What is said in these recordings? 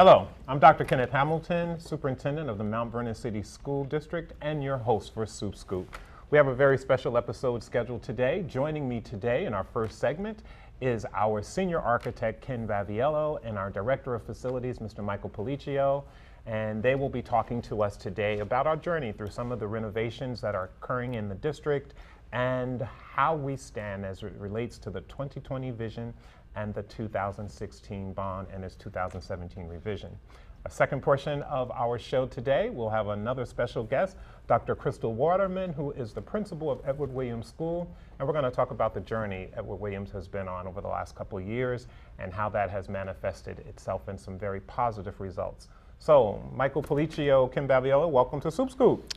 Hello, I'm Dr. Kenneth Hamilton, Superintendent of the Mount Vernon City School District and your host for Supt Scoop. We have a very special episode scheduled today. Joining me today in our first segment is our Senior Architect, Ken Baviello, and our Director of Facilities, Mr. Michael Pelliccio. And they will be talking to us today about our journey through some of the renovations that are occurring in the district and how we stand as it relates to the 2020 vision and the 2016 bond and its 2017 revision. A second portion of our show today, we'll have another special guest, Dr. Crystal Waterman, who is the principal of Edward Williams School, and we're going to talk about the journey Edward Williams has been on over the last couple of years and how that has manifested itself in some very positive results. So, Michael Pelliccio, Ken Baviello, welcome to Supt Scoop.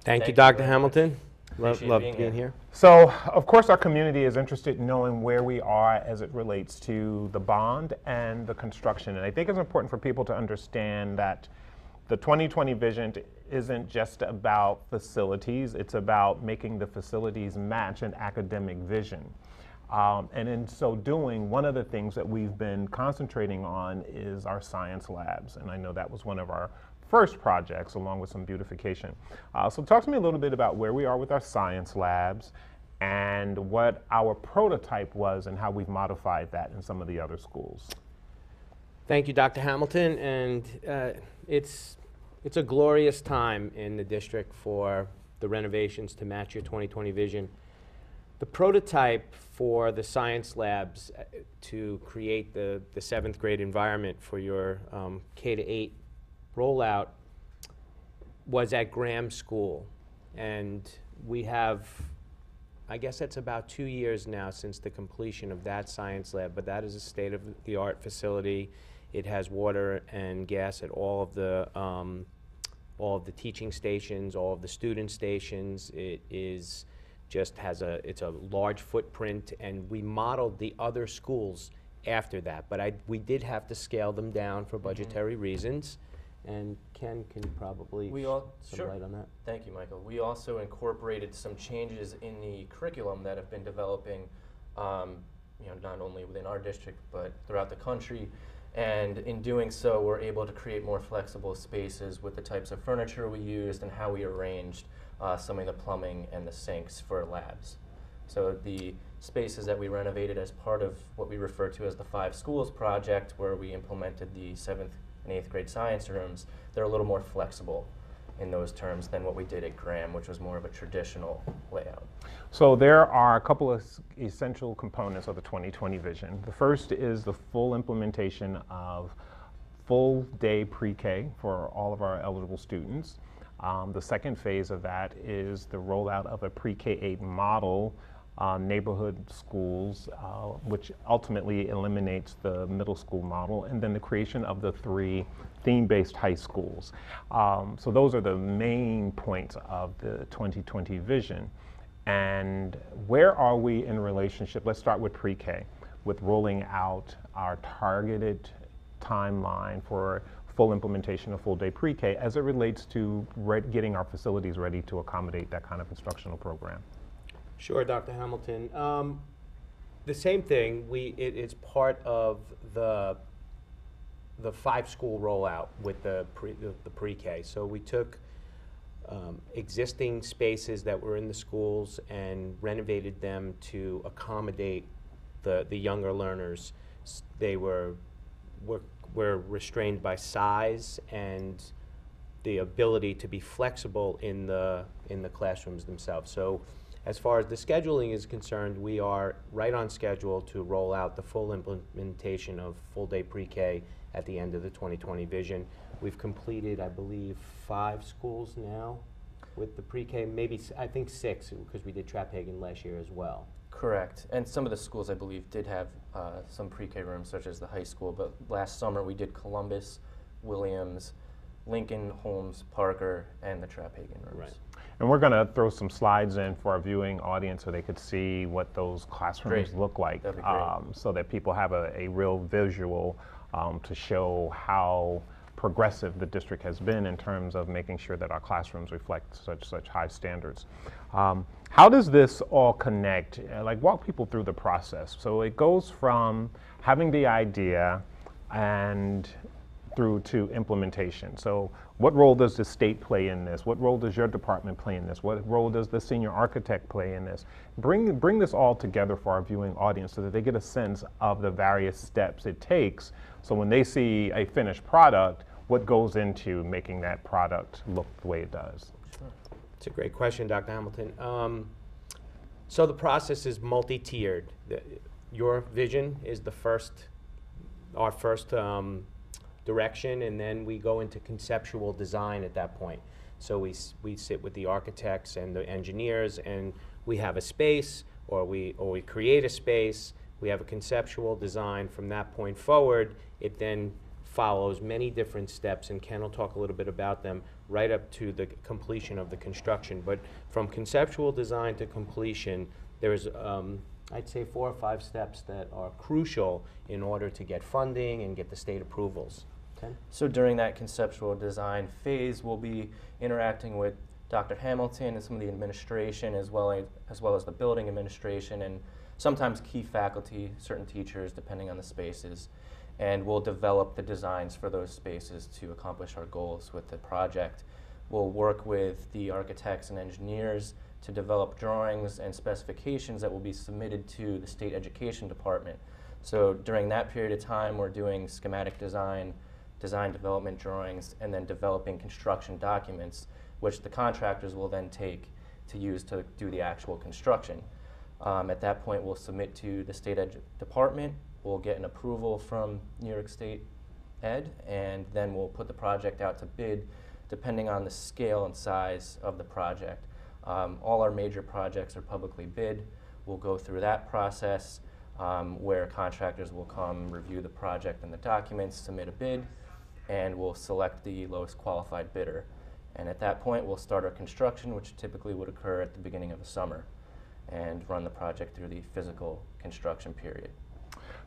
Thank you, Dr. Hamilton. Love being here. So, of course, our community is interested in knowing where we are as it relates to the bond and the construction. And I think it's important for people to understand that the 2020 vision isn't just about facilities, it's about making the facilities match an academic vision. And in so doing, one of the things that we've been concentrating on is our science labs. And I know that was one of our first projects along with some beautification. So talk to me a little bit about where we are with our science labs and what our prototype was and how we've modified that in some of the other schools. Thank you, Dr. Hamilton. And it's a glorious time in the district for the renovations to match your 2020 vision. The prototype for the science labs to create the 7th grade environment for your K-8 rollout was at Graham School. And we have, I guess it's about 2 years now since the completion of that science lab, but that is a state-of-the-art facility. It has water and gas at all of the teaching stations, all of the student stations. It is just it's a large footprint, and we modeled the other schools after that. But we did have to scale them down for budgetary reasons. And Ken can probably shed some light on that. Thank you, Michael. We also incorporated some changes in the curriculum that have been developing, not only within our district but throughout the country. And in doing so, we're able to create more flexible spaces with the types of furniture we used and how we arranged some of the plumbing and the sinks for labs. So the spaces that we renovated as part of what we refer to as the 5 Schools project, where we implemented the 7th and 8th grade science rooms, they're a little more flexible in those terms than what we did at Graham, which was more of a traditional layout. So there are a couple of essential components of the 2020 vision. The first is the full implementation of full day pre-K for all of our eligible students. The second phase of that is the rollout of a pre-K-8 model neighborhood schools, which ultimately eliminates the middle school model, and then the creation of the 3 theme-based high schools. So those are the main points of the 2020 vision. And where are we in relationship? Let's start with pre-K, with rolling out our targeted timeline for full implementation of full day pre-K as it relates to getting our facilities ready to accommodate that kind of instructional program. Sure, Dr. Hamilton. The same thing. It's part of the 5 school rollout with the pre-K. So we took existing spaces that were in the schools and renovated them to accommodate the younger learners. They were restrained by size and the ability to be flexible in the classrooms themselves. So as far as the scheduling is concerned, we are right on schedule to roll out the full implementation of full day pre-K at the end of the 2020 vision. We've completed, I believe, 5 schools now with the pre-K, maybe I think 6, because we did Traphagen last year as well. Correct. And some of the schools, I believe, did have some pre-K rooms, such as the high school. But last summer we did Columbus, Williams, Lincoln, Holmes, Parker, and the Traphagen rooms. Right. And we're going to throw some slides in for our viewing audience so they could see what those classrooms look like, so that people have a real visual to show how progressive the district has been in terms of making sure that our classrooms reflect such high standards. How does this all connect? Like, walk people through the process. So it goes from having the idea and through to implementation. So what role does the state play in this? What role does your department play in this? What role does the senior architect play in this? Bring this all together for our viewing audience so that they get a sense of the various steps it takes. So when they see a finished product, what goes into making that product look the way it does? Sure. It's a great question, Dr. Hamilton. So the process is multi-tiered. Your vision is our first direction, and then we go into conceptual design at that point. So we sit with the architects and the engineers, and we have a space, or we create a space. We have a conceptual design. From that point forward, it then follows many different steps, and Ken will talk a little bit about them, right up to the completion of the construction. But from conceptual design to completion, there's I'd say 4 or 5 steps that are crucial in order to get funding and get the state approvals. Ken? So during that conceptual design phase, we'll be interacting with Dr. Hamilton and some of the administration, as well as the building administration, and sometimes key faculty, certain teachers, depending on the spaces. And we'll develop the designs for those spaces to accomplish our goals with the project. We'll work with the architects and engineers to develop drawings and specifications that will be submitted to the state education department. So during that period of time, we're doing schematic design, design development drawings, and then developing construction documents, which the contractors will then take to use to do the actual construction. At that point, we'll submit to the state department. We'll get an approval from New York State Ed, and then we'll put the project out to bid depending on the scale and size of the project. All our major projects are publicly bid. We'll go through that process where contractors will come, review the project and the documents, submit a bid, and we'll select the lowest qualified bidder. And at that point, we'll start our construction, which typically would occur at the beginning of the summer, and run the project through the physical construction period.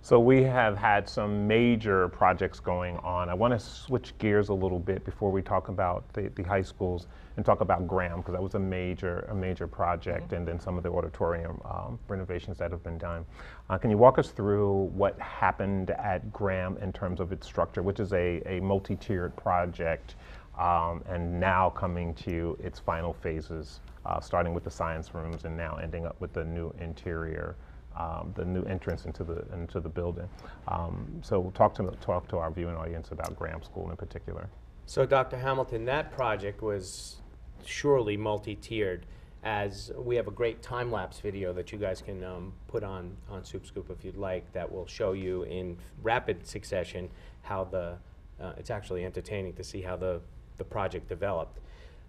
So we have had some major projects going on. I want to switch gears a little bit before we talk about the high schools and talk about Graham, because that was a major project, and then some of the auditorium renovations that have been done. Can you walk us through what happened at Graham in terms of its structure, which is a multi-tiered project, and now coming to its final phases, starting with the science rooms and now ending up with the new interior, the new entrance into the building. So talk to our viewing audience about Graham School in particular. So Dr. Hamilton, that project was surely multi-tiered, as we have a great time-lapse video that you guys can put on Supt Scoop if you'd like, that will show you in rapid succession how it's actually entertaining to see how the project developed.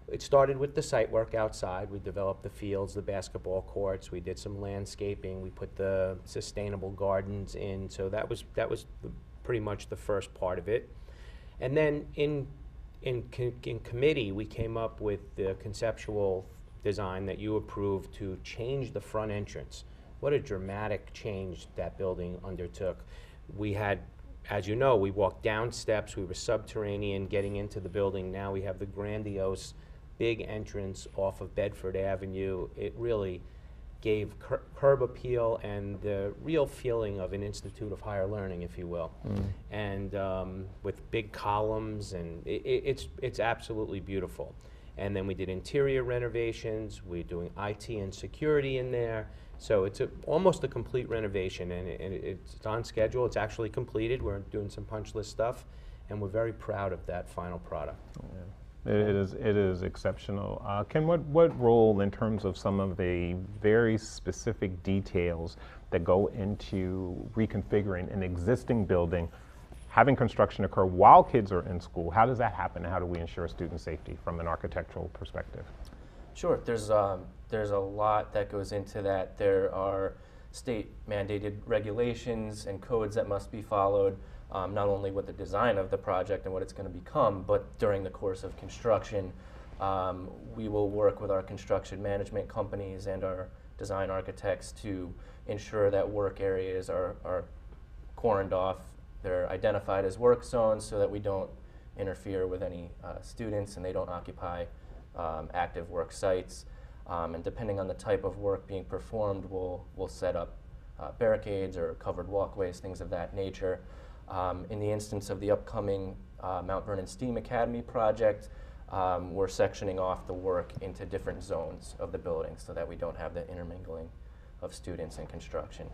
It started with the site work outside. We developed the fields, the basketball courts. We did some landscaping. We put the sustainable gardens in. So that was pretty much the first part of it. And then in committee, we came up with the conceptual design that you approved to change the front entrance. What a dramatic change that building undertook. We had, as you know, we walked down steps. We were subterranean getting into the building. Now we have the grandiose big entrance off of Bedford Avenue. It really gave curb appeal and the real feeling of an institute of higher learning, if you will. And with big columns, and it's absolutely beautiful. And then we did interior renovations. We're doing IT and security in there. So it's almost a complete renovation, and it's on schedule. It's actually completed. We're doing some punch list stuff, and we're very proud of that final product. Yeah. It is exceptional. Ken, what role in terms of some of the very specific details that go into reconfiguring an existing building, having construction occur while kids are in school, how does that happen, and how do we ensure student safety from an architectural perspective? Sure, there's a lot that goes into that. There are state mandated regulations and codes that must be followed. Not only with the design of the project and what it's going to become, but during the course of construction. We will work with our construction management companies and our design architects to ensure that work areas are cordoned off. They're identified as work zones so that we don't interfere with any students and they don't occupy active work sites. And depending on the type of work being performed, we'll set up barricades or covered walkways, things of that nature. In the instance of the upcoming Mount Vernon STEAM Academy project, we're sectioning off the work into different zones of the building so that we don't have the intermingling of students in construction.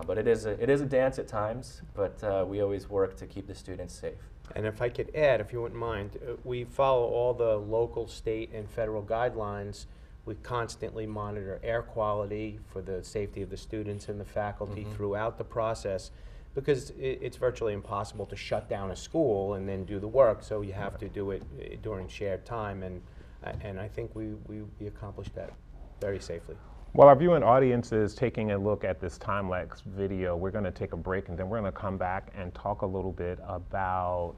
But it is a dance at times, but we always work to keep the students safe. And if I could add, if you wouldn't mind, we follow all the local, state, and federal guidelines. We constantly monitor air quality for the safety of the students and the faculty throughout the process, because it's virtually impossible to shut down a school and then do the work, so you have to do it during shared time, and I think we accomplished that very safely. While our viewing audience is taking a look at this time-lapse video, we're going to take a break, and then we're going to come back and talk a little bit about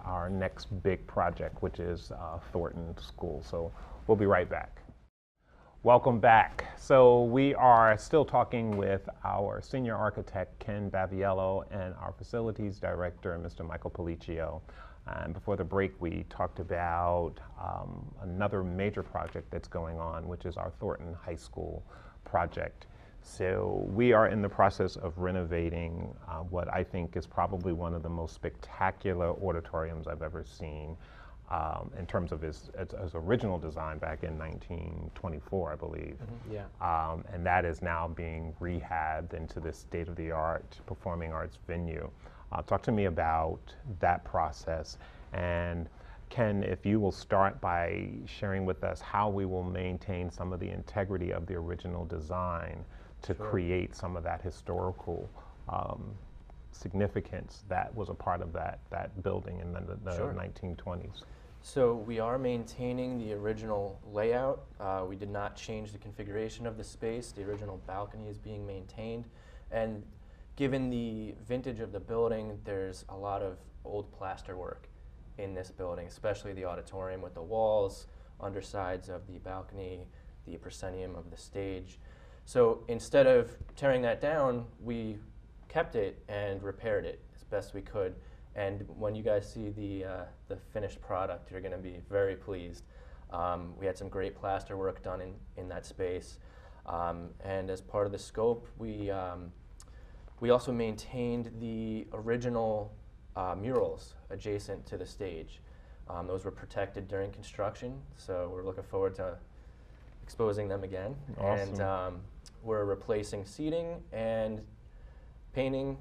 our next big project, which is Thornton School. So we'll be right back. Welcome back. So we are still talking with our senior architect, Ken Baviello, and our facilities director, Mr. Michael Pelliccio. And before the break, we talked about another major project that's going on, which is our Thornton High School project. So we are in the process of renovating what I think is probably one of the most spectacular auditoriums I've ever seen in terms of its original design back in 1924, I believe. Yeah. And that is now being rehabbed into this state-of-the-art performing arts venue. Talk to me about that process, and Ken, if you will start by sharing with us how we will maintain some of the integrity of the original design to create some of that historical significance that was a part of that building in the 1920s. So we are maintaining the original layout. We did not change the configuration of the space. The original balcony is being maintained, and given the vintage of the building, there's a lot of old plaster work in this building, especially the auditorium with the walls, undersides of the balcony, the proscenium of the stage. So instead of tearing that down, we kept it and repaired it as best we could. And when you guys see the finished product, you're going to be very pleased. We had some great plaster work done in that space. And as part of the scope, we also maintained the original murals adjacent to the stage. Those were protected during construction, so we're looking forward to exposing them again. Awesome. And we're replacing seating and painting.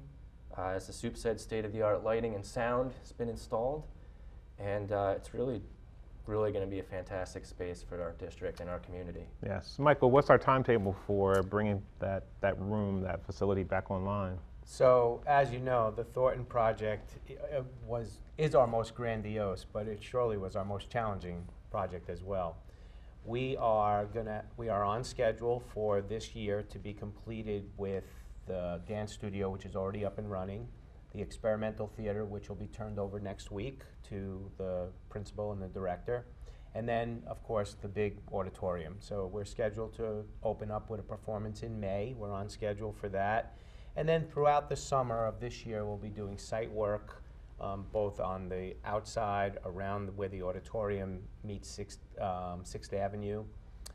As the Supt said, state-of-the-art lighting and sound has been installed, and it's really going to be a fantastic space for our district and our community. Yes. Michael, what's our timetable for bringing that facility back online? So, as you know, the Thornton project is our most grandiose, but it surely was our most challenging project as well. We are on schedule for this year to be completed with the dance studio, which is already up and running, the experimental theater, which will be turned over next week to the principal and the director, and then, of course, the big auditorium. So we're scheduled to open up with a performance in May. We're on schedule for that. And then throughout the summer of this year, we'll be doing site work, both on the outside around where the auditorium meets 6th Avenue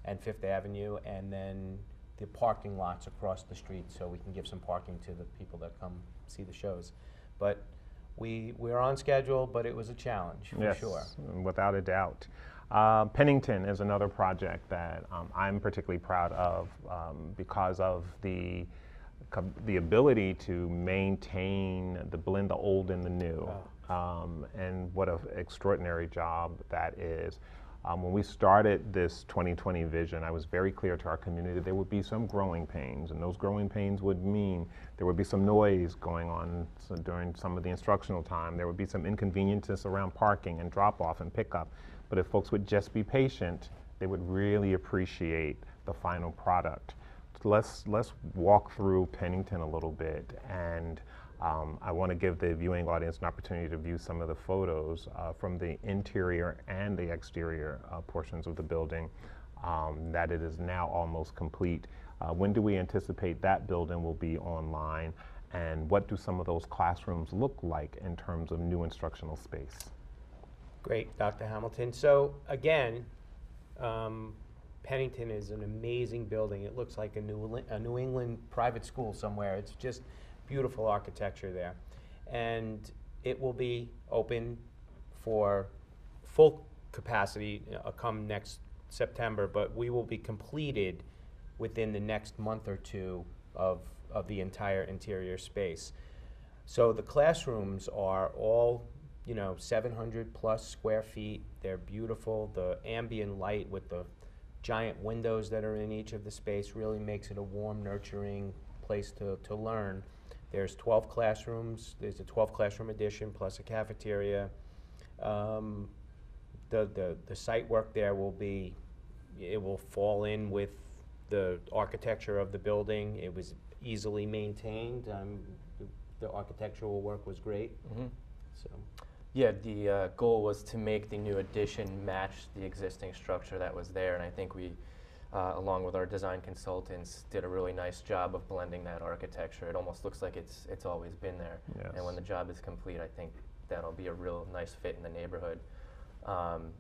and 5th Avenue, and then the parking lots across the street, so we can give some parking to the people that come see the shows. But we're on schedule, but it was a challenge for sure. Without a doubt. Pennington is another project that I'm particularly proud of because of the ability to maintain the blend the old and the new, and what an extraordinary job that is. When we started this 2020 vision, I was very clear to our community that there would be some growing pains, and those growing pains would mean there would be some noise going on during some of the instructional time. There would be some inconveniences around parking and drop-off and pickup. But if folks would just be patient, they would really appreciate the final product. Let's walk through Pennington a little bit, and I want to give the viewing audience an opportunity to view some of the photos from the interior and the exterior portions of the building, that it is now almost complete. When do we anticipate that building will be online, and what do some of those classrooms look like in terms of new instructional space? Great, Dr. Hamilton. So again, Pennington is an amazing building. It looks like a New England private school somewhere. It's just beautiful architecture there. And it will be open for full capacity come next September, but we will be completed within the next month or two of the entire interior space. So the classrooms are all, 700 plus square feet. They're beautiful. The ambient light with the giant windows that are in each of the space really makes it a warm, nurturing place to learn. There's 12 classrooms. There's a 12 classroom addition plus a cafeteria. The site work there it will fall in with the architecture of the building. It was easily maintained. The architectural work was great. Mm-hmm. So. Yeah, the goal was to make the new addition match the existing structure that was there, and I think we, along with our design consultants, did a really nice job of blending that architecture. It almost looks like it's always been there. Yes. And when the job is complete, I think that'll be a real nice fit in the neighborhood.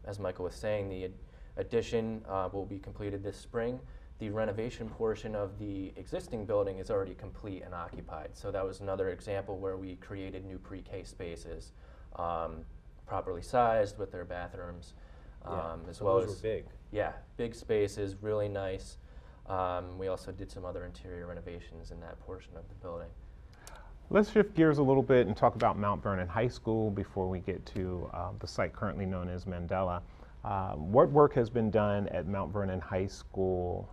As Michael was saying, the addition will be completed this spring. The renovation portion of the existing building is already complete and occupied. So that was another example where we created new pre-K spaces, properly sized with their bathrooms, as so well those as were big. Yeah, big spaces, really nice. We also did some other interior renovations in that portion of the building. Let's shift gears a little bit and talk about Mount Vernon High School before we get to the site currently known as Mandela. What work has been done at Mount Vernon High School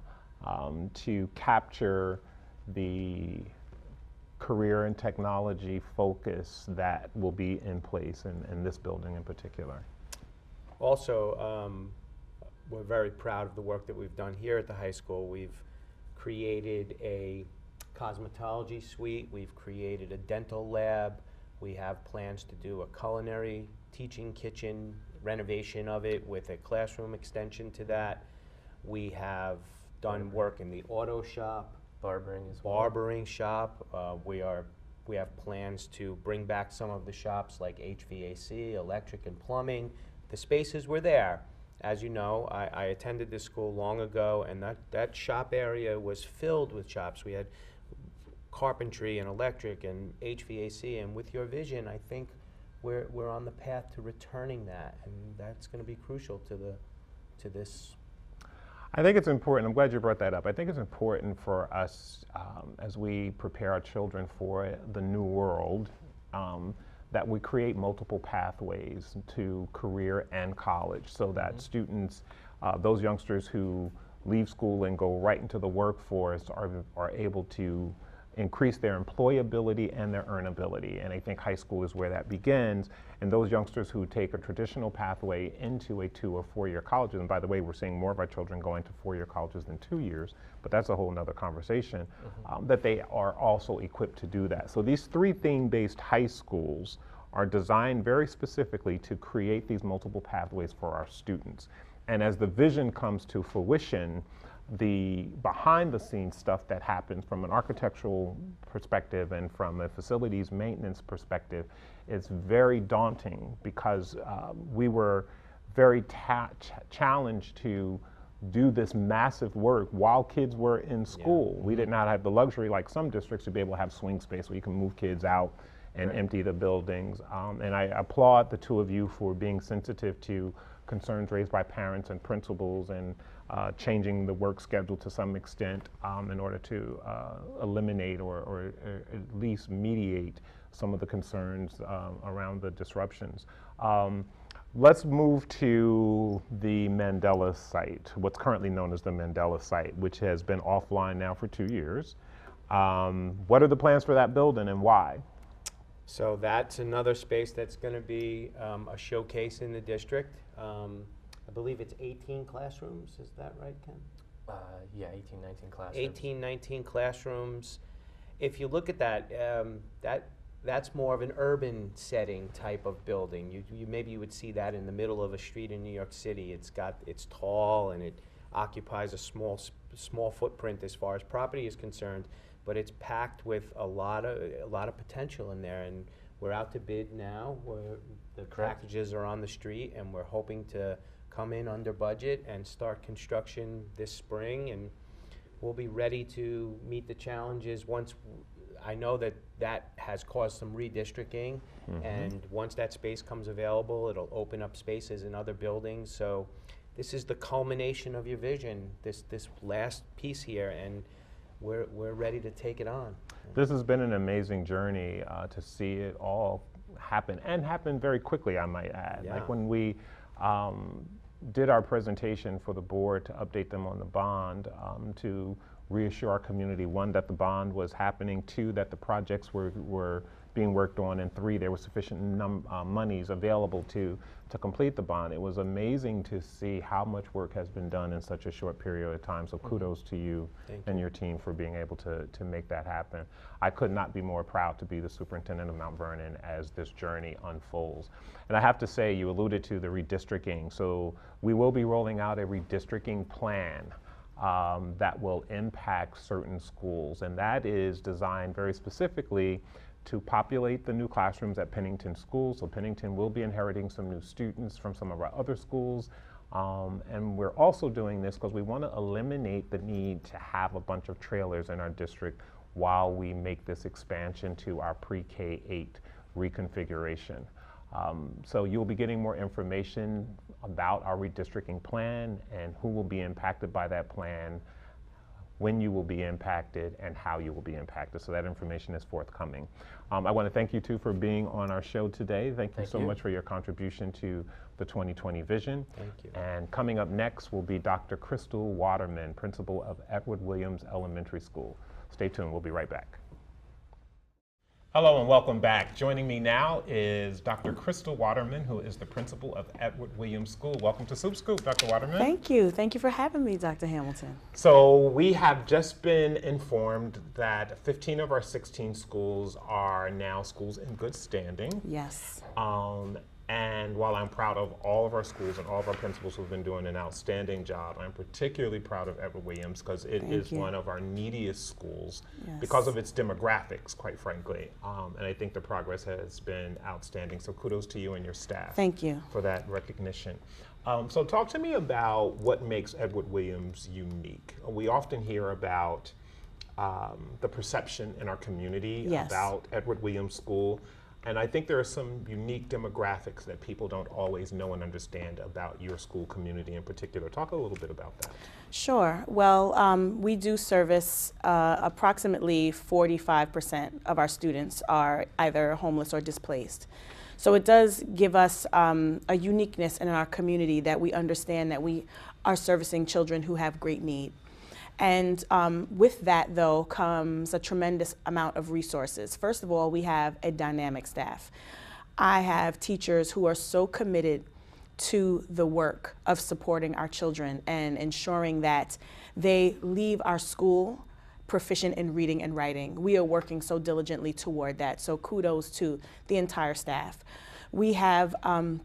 to capture the career and technology focus that will be in place in this building in particular? Also, we're very proud of the work that we've done here at the high school. We've created a cosmetology suite, we've created a dental lab, we have plans to do a culinary teaching kitchen renovation of it with a classroom extension to that. We have done work in the auto shop, Barbering as well. barbering shop. We have plans to bring back some of the shops like HVAC, electric and plumbing. The spaces were there. As you know, I attended this school long ago, and that shop area was filled with shops. We had carpentry and electric and HVAC, and with your vision, I think we're on the path to returning that, and that's going to be crucial to this. I think it's important, I'm glad you brought that up. I think it's important for us as we prepare our children for the new world that we create multiple pathways to career and college so that students, those youngsters who leave school and go right into the workforce are able to increase their employability and their earnability. And I think high school is where that begins. And those youngsters who take a traditional pathway into a 2 or 4 year college, and by the way, we're seeing more of our children going to 4 year colleges than 2 years, but that's a whole nother conversation, that they are also equipped to do that. So these 3 theme-based high schools are designed very specifically to create these multiple pathways for our students. And as the vision comes to fruition, the behind-the-scenes stuff that happens from an architectural perspective and from a facilities maintenance perspective is very daunting because we were very challenged to do this massive work while kids were in school. Yeah. We did not have the luxury, like some districts, to be able to have swing space where you can move kids out and empty the buildings. And I applaud the 2 of you for being sensitive to concerns raised by parents and principals and changing the work schedule to some extent in order to eliminate or at least mediate some of the concerns around the disruptions. Let's move to the Mandela Site, what's currently known as the Mandela Site, which has been offline now for 2 years. What are the plans for that building and why? So that's another space that's going to be a showcase in the district. I believe it's 18 classrooms, is that right, Ken? Yeah, 18, 19 classrooms. 18, 19 classrooms. If you look at that, that's more of an urban setting type of building. Maybe you would see that in the middle of a street in New York City. It's tall and it occupies a small footprint as far as property is concerned, but it's packed with a lot of potential in there, and we're out to bid now. The packages are on the street, and we're hoping to come in under budget and start construction this spring, and we'll be ready to meet the challenges once I know that that has caused some redistricting, and once that space comes available, it'll open up spaces in other buildings. So this is the culmination of your vision, this last piece here, and we're ready to take it on. This has been an amazing journey to see it all happen, and happen very quickly, I might add. Yeah. Like when we did our presentation for the board to update them on the bond, to reassure our community, one, that the bond was happening, two, that the projects were being worked on, and three, there was sufficient monies available to complete the bond. It was amazing to see how much work has been done in such a short period of time. So kudos to you and your team for being able to make that happen. I could not be more proud to be the superintendent of Mount Vernon as this journey unfolds. And I have to say, you alluded to the redistricting. So we will be rolling out a redistricting plan that will impact certain schools, and that is designed very specifically to populate the new classrooms at Pennington School. So Pennington will be inheriting some new students from some of our other schools, and we're also doing this because we want to eliminate the need to have a bunch of trailers in our district while we make this expansion to our pre-K 8 reconfiguration. So you'll be getting more information about our redistricting plan and who will be impacted by that plan, when you will be impacted, and how you will be impacted. So that information is forthcoming. I want to thank you too for being on our show today. Thank you so much for your contribution to the 2020 vision. Thank you. And coming up next will be Dr. Crystal Waterman, principal of Edward Williams Elementary School. Stay tuned, we'll be right back. Hello and welcome back. Joining me now is Dr. Crystal Waterman, who is the principal of Edward Williams School. Welcome to Soup Scoop, Dr. Waterman. Thank you. Thank you for having me, Dr. Hamilton. So we have just been informed that 15 of our 16 schools are now schools in good standing. Yes. And while I'm proud of all of our schools and all of our principals who've been doing an outstanding job, I'm particularly proud of Edward Williams because it is one of our neediest schools because of its demographics, quite frankly. And I think the progress has been outstanding. So kudos to you and your staff. Thank you for that recognition. So talk to me about what makes Edward Williams unique. We often hear about the perception in our community about Edward Williams School. And I think there are some unique demographics that people don't always know and understand about your school community in particular. Talk a little bit about that. Sure. Well, we do service approximately 45% of our students are either homeless or displaced. So it does give us a uniqueness in our community that we understand that we are servicing children who have great need. And with that, though, comes a tremendous amount of resources. First of all, we have a dynamic staff. I have teachers who are so committed to the work of supporting our children and ensuring that they leave our school proficient in reading and writing. We are working so diligently toward that, so kudos to the entire staff. We have an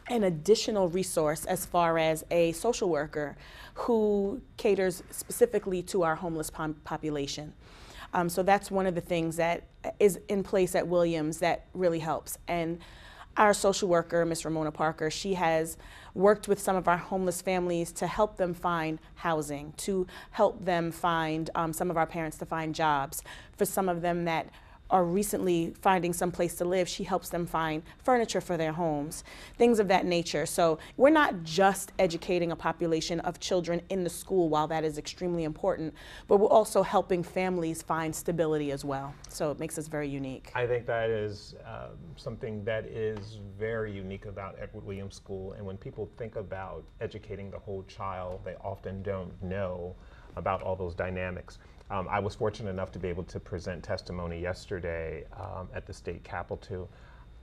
additional resource as far as a social worker who caters specifically to our homeless population. So that's one of the things that is in place at Williams that really helps. And our social worker, Ms. Ramona Parker, she has worked with some of our homeless families to help them find housing, to help them find, some of our parents to find jobs. For some of them that are recently finding some place to live, she helps them find furniture for their homes, things of that nature. So we're not just educating a population of children in the school, while that is extremely important, but we're also helping families find stability as well. So it makes us very unique. I think that is something that is very unique about Edward Williams School. And when people think about educating the whole child, they often don't know about all those dynamics. I was fortunate enough to be able to present testimony yesterday at the state capitol,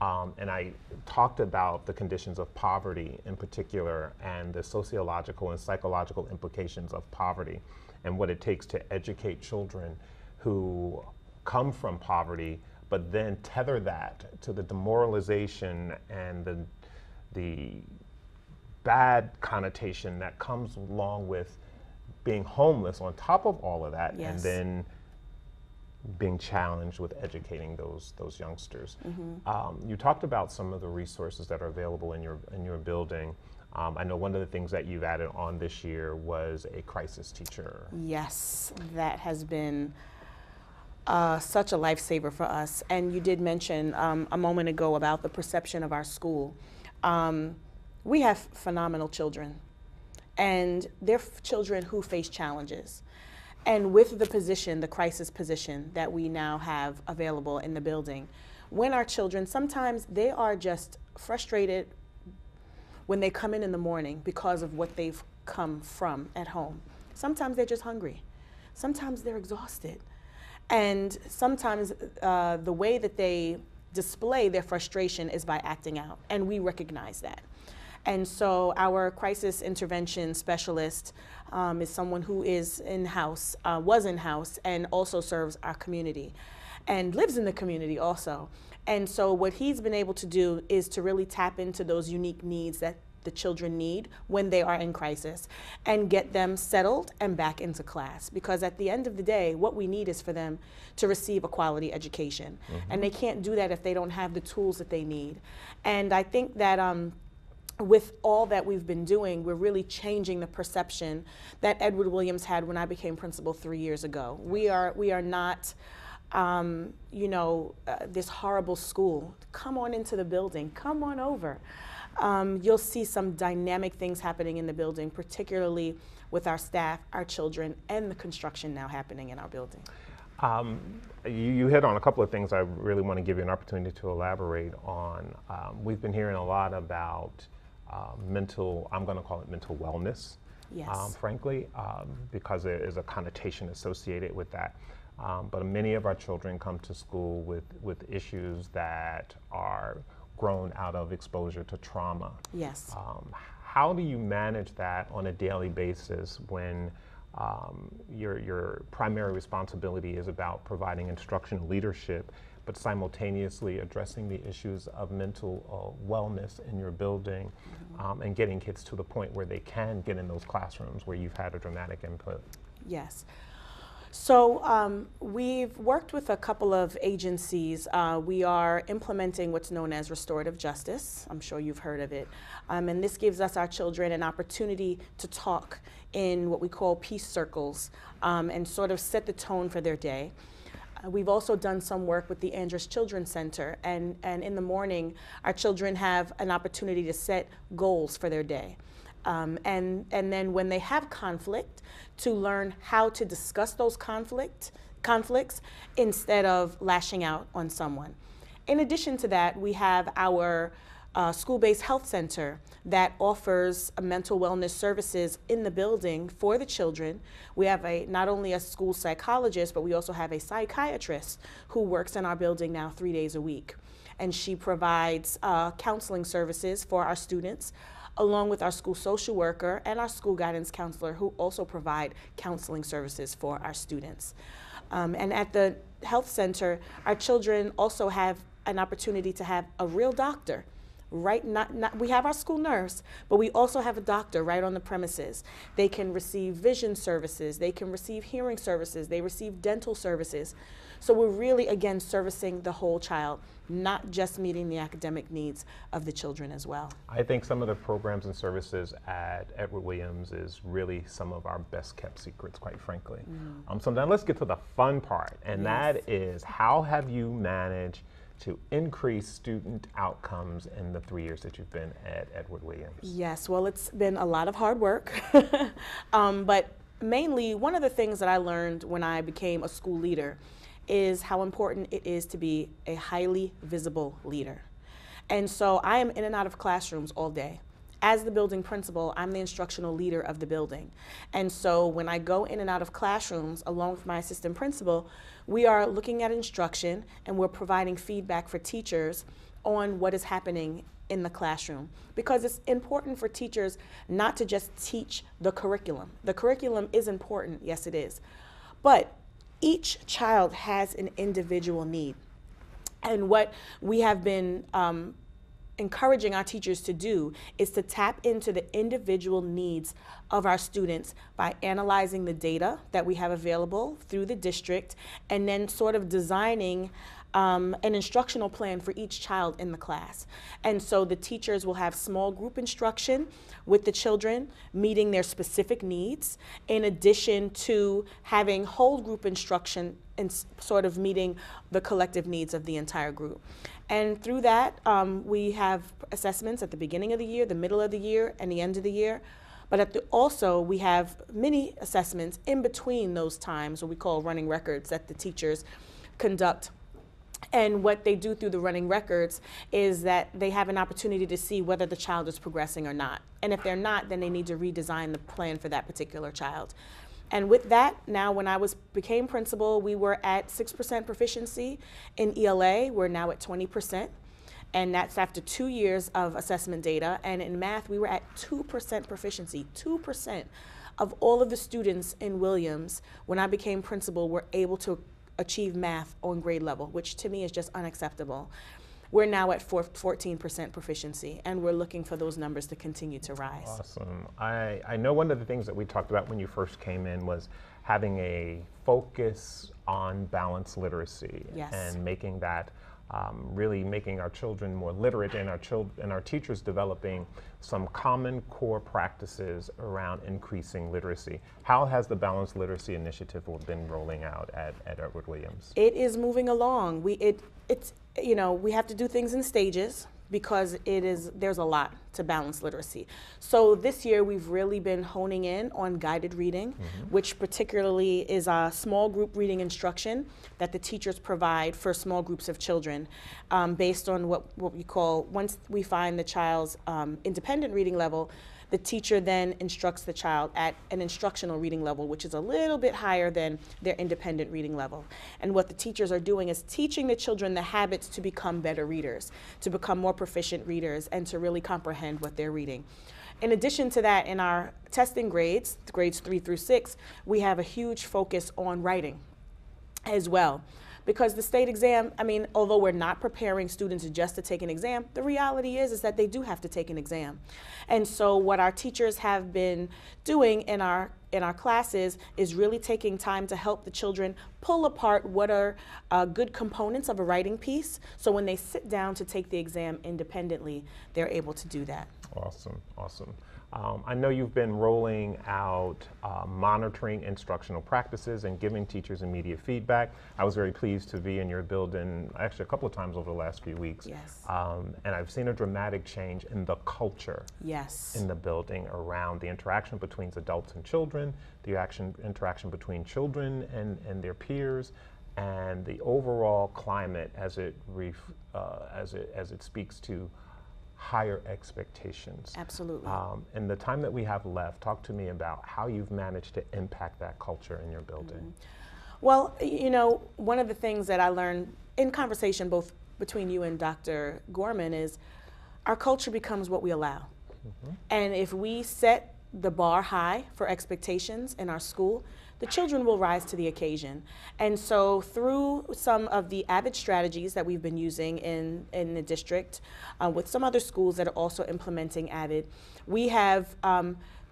and I talked about the conditions of poverty in particular and the sociological and psychological implications of poverty and what it takes to educate children who come from poverty, but then tether that to the demoralization and the bad connotation that comes along with being homeless on top of all of that, and then being challenged with educating those youngsters. You talked about some of the resources that are available in your building. I know one of the things that you've added on this year was a crisis teacher. Yes, that has been such a lifesaver for us. And you did mention a moment ago about the perception of our school. We have phenomenal children, and they're children who face challenges. And with the position, the crisis position that we now have available in the building, when our children, sometimes they are just frustrated when they come in the morning because of what they've come from at home. Sometimes they're just hungry. Sometimes they're exhausted. And sometimes the way that they display their frustration is by acting out, and we recognize that. And so our crisis intervention specialist is someone who is in-house, was in-house, and also serves our community, and lives in the community also. And so what he's been able to do is to really tap into those unique needs that the children need when they are in crisis and get them settled and back into class. Because at the end of the day, what we need is for them to receive a quality education. And they can't do that if they don't have the tools that they need. And I think that with all that we've been doing, we're really changing the perception that Edward Williams had when I became principal 3 years ago. We are not this horrible school. Come on into the building, come on over. You'll see some dynamic things happening in the building, particularly with our staff, our children, and the construction now happening in our building. You hit on a couple of things I really want to give you an opportunity to elaborate on. We've been hearing a lot about mental, I'm going to call it mental wellness, Yes. frankly, because there is a connotation associated with that. But many of our children come to school with issues that are grown out of exposure to trauma. Yes. How do you manage that on a daily basis when your primary responsibility is about providing instructional leadership, but simultaneously addressing the issues of mental wellness in your building, and getting kids to the point where they can get in those classrooms where you've had a dramatic input? Yes. So we've worked with a couple of agencies. We are implementing what's known as Restorative Justice. I'm sure you've heard of it. And this gives us, our children, an opportunity to talk in what we call peace circles and sort of set the tone for their day. We've also done some work with the Andrus Children's Center, and in the morning, our children have an opportunity to set goals for their day. And then when they have conflict, to learn how to discuss those conflicts instead of lashing out on someone. In addition to that, we have our school-based health center that offers mental wellness services in the building for the children. We have not only a school psychologist, but we also have a psychiatrist who works in our building now 3 days a week. And she provides counseling services for our students, along with our school social worker and our school guidance counselor, who also provide counseling services for our students. And at the health center, our children also have an opportunity to have a real doctor. Right, we have our school nurse, but we also have a doctor right on the premises. They can receive vision services, they can receive hearing services, they receive dental services. So we're really, again, servicing the whole child, not just meeting the academic needs of the children as well. I think some of the programs and services at Edward Williams is really some of our best kept secrets, quite frankly. So now let's get to the fun part, and that is, how have you managed to increase student outcomes in the 3 years that you've been at Edward Williams? Yes, well, it's been a lot of hard work, but mainly one of the things that I learned when I became a school leader is how important it is to be a highly visible leader. And so I am in and out of classrooms all day. As the building principal, I'm the instructional leader of the building. And so when I go in and out of classrooms, along with my assistant principal, we are looking at instruction and we're providing feedback for teachers on what is happening in the classroom. Because it's important for teachers not to just teach the curriculum. The curriculum is important, yes it is. But each child has an individual need. And what we have been encouraging our teachers to do is to tap into the individual needs of our students by analyzing the data that we have available through the district, and then sort of designing an instructional plan for each child in the class. And so the teachers will have small group instruction with the children, meeting their specific needs, in addition to having whole group instruction and sort of meeting the collective needs of the entire group. And through that, we have assessments at the beginning of the year, the middle of the year, and the end of the year. But also, we have mini assessments in between those times, what we call running records, that the teachers conduct. And what they do through the running records is that they have an opportunity to see whether the child is progressing or not. And if they're not, then they need to redesign the plan for that particular child. And with that, now when I became principal, we were at 6% proficiency. In ELA, we're now at 20%. And that's after 2 years of assessment data. And in math, we were at 2% proficiency. 2% of all of the students in Williams, when I became principal, were able to achieve math on grade level, which to me is just unacceptable. We're now at 14% proficiency, and we're looking for those numbers to continue to rise. Awesome. I know one of the things that we talked about when you first came in was having a focus on balanced literacy. Yes. And making that really making our children more literate, and our teachers developing some common core practices around increasing literacy. How has the Balanced Literacy Initiative been rolling out at Edward Williams? It is moving along. It's we have to do things in stages, because there's a lot to balance literacy. So this year we've really been honing in on guided reading, which particularly is a small group reading instruction that the teachers provide for small groups of children, based on what we call, once we find the child's independent reading level, the teacher then instructs the child at an instructional reading level, which is a little bit higher than their independent reading level. And what the teachers are doing is teaching the children the habits to become better readers, to become more proficient readers, and to really comprehend what they're reading. In addition to that, in our testing grades 3 through 6, we have a huge focus on writing as well. Because the state exam, although we're not preparing students just to take an exam, the reality is that they do have to take an exam. And so what our teachers have been doing in our classes is really taking time to help the children pull apart what are good components of a writing piece. So when they sit down to take the exam independently, they're able to do that. Awesome, awesome. I know you've been rolling out monitoring instructional practices and giving teachers immediate feedback. I was very pleased to be in your building actually a couple of times over the last few weeks. Yes. And I've seen a dramatic change in the culture Yes. in the building around the interaction between adults and children, the interaction between children and their peers, and the overall climate as it speaks to higher expectations. Absolutely. In the time that we have left, talk to me about how you've managed to impact that culture in your building. Well, one of the things that I learned in conversation both between you and Dr. Gorman is our culture becomes what we allow. And if we set the bar high for expectations in our school, the children will rise to the occasion. And so through some of the AVID strategies that we've been using in the district, with some other schools that are also implementing AVID, we have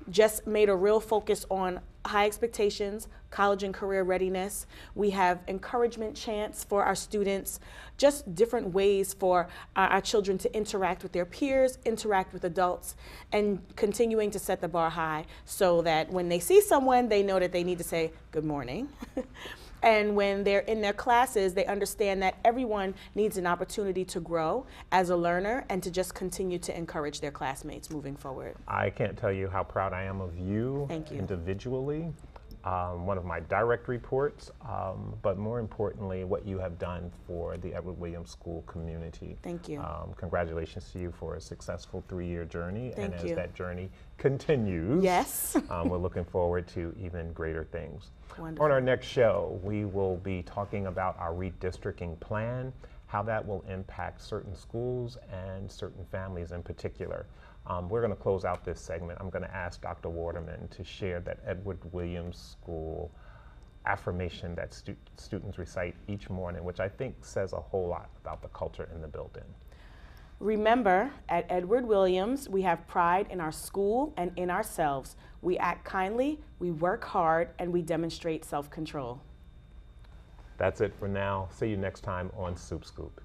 just made a real focus on high expectations, college and career readiness. We have encouragement chants for our students, just different ways for our children to interact with their peers, interact with adults, and continuing to set the bar high so that when they see someone, they know that they need to say good morning. And when they're in their classes, they understand that everyone needs an opportunity to grow as a learner and to just continue to encourage their classmates moving forward. I can't tell you how proud I am of you, Thank you. Individually. One of my direct reports, but more importantly, what you have done for the Edward Williams School community. Thank you. Congratulations to you for a successful 3-year journey. Thank and you. as that journey continues, Yes. we're looking forward to even greater things. Wonderful. On our next show, we will be talking about our redistricting plan, how that will impact certain schools and certain families in particular. We're going to close out this segment. I'm going to ask Dr. Waterman to share that Edward Williams School affirmation that students recite each morning, which I think says a whole lot about the culture in the building. Remember, at Edward Williams, we have pride in our school and in ourselves. We act kindly, we work hard, and we demonstrate self-control. That's it for now. See you next time on Soup Scoop.